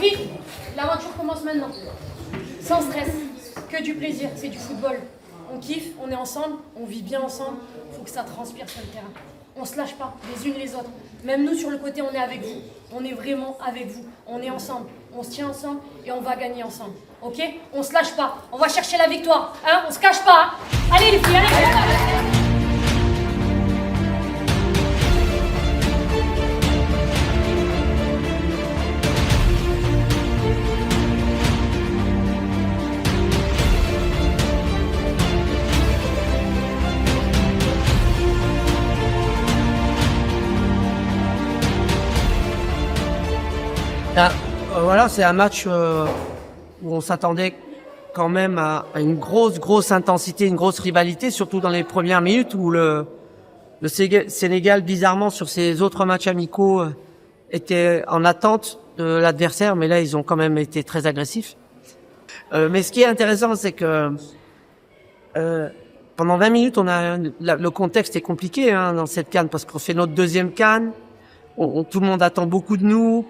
compris? L'aventure commence maintenant. Sans stress, que du plaisir, c'est du football. On kiffe, on est ensemble, on vit bien ensemble. Faut que ça transpire sur le terrain. On se lâche pas, les unes les autres. Même nous sur le côté, on est avec vous. On est vraiment avec vous. On est ensemble, on se tient ensemble et on va gagner ensemble. Ok? On se lâche pas. On va chercher la victoire. Hein? On se cache pas. Hein? Allez les filles, allez. Ah, voilà, c'est un match où on s'attendait quand même à une grosse intensité, une grosse rivalité, surtout dans les premières minutes où le Sénégal, bizarrement, sur ses autres matchs amicaux, était en attente de l'adversaire, mais là, ils ont quand même été très agressifs. Mais ce qui est intéressant, c'est que pendant 20 minutes, le contexte est compliqué dans cette CAN, parce qu'on fait notre deuxième CAN, tout le monde attend beaucoup de nous.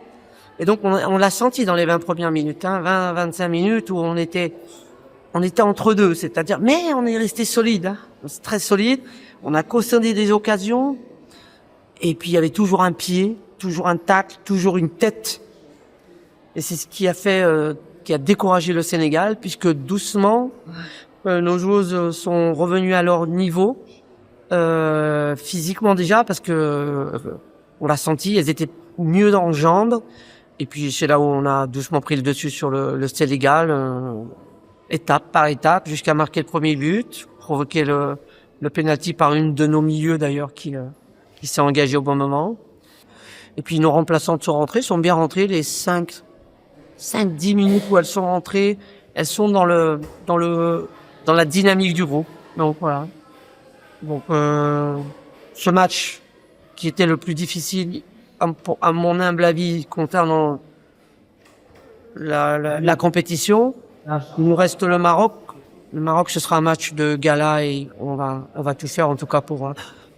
Et donc, on l'a senti dans les 20 premières minutes, 20-25 minutes où on était entre deux, c'est-à-dire, mais on est resté solide, très solide. On a cautionné des occasions. Et puis, il y avait toujours un pied, toujours un tacle, toujours une tête. Et c'est ce qui a découragé le Sénégal, puisque doucement, nos joueuses sont revenues à leur niveau, physiquement déjà, parce que, on l'a senti, elles étaient mieux en jambes. Et puis c'est là où on a doucement pris le dessus sur le Sénégal, étape par étape, jusqu'à marquer le premier but, provoquer le penalty par une de nos milieux d'ailleurs qui s'est engagée au bon moment. Et puis nos remplaçantes sont bien rentrées, les 5-10 minutes où elles sont rentrées, elles sont dans la dynamique du groupe. Donc voilà. Donc ce match qui était le plus difficile, à mon humble avis, concernant la compétition, il nous reste le Maroc. Le Maroc, ce sera un match de gala et on va tout faire en tout cas pour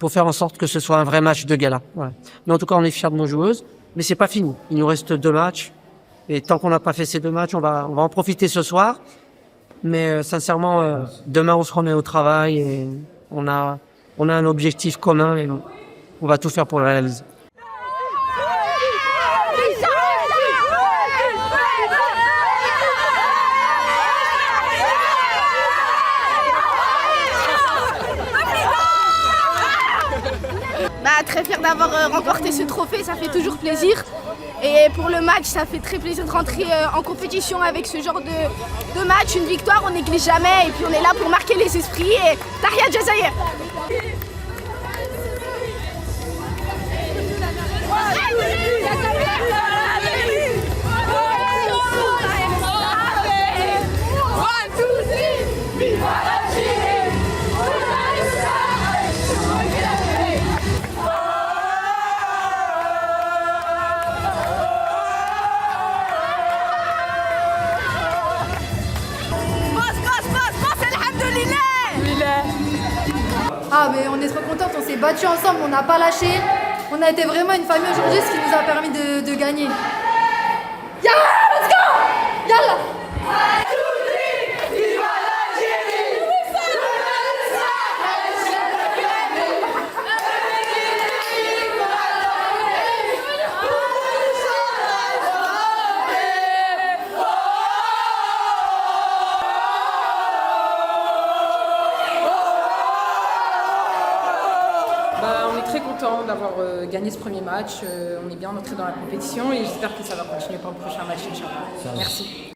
faire en sorte que ce soit un vrai match de gala. Voilà. Mais en tout cas, on est fiers de nos joueuses. Mais c'est pas fini. Il nous reste 2 matchs. Et tant qu'on n'a pas fait ces 2 matchs, on va en profiter ce soir. Mais sincèrement, demain, on se remet au travail et on a un objectif commun et on va tout faire pour le réaliser. Très fière d'avoir remporté ce trophée, ça fait toujours plaisir. Et pour le match, ça fait très plaisir de rentrer en compétition avec ce genre de match. Une victoire, on néglige jamais et puis on est là pour marquer les esprits. Et Tahia Jazaïr. Ah mais on est trop contente, on s'est battus ensemble, on n'a pas lâché. On a été vraiment une famille aujourd'hui, ce qui nous a permis de gagner. Yalla, let's go! Yalla! On est très content d'avoir gagné ce premier match. On est bien entré dans la compétition et j'espère que ça va continuer pour le prochain match, Inch'Allah. Merci.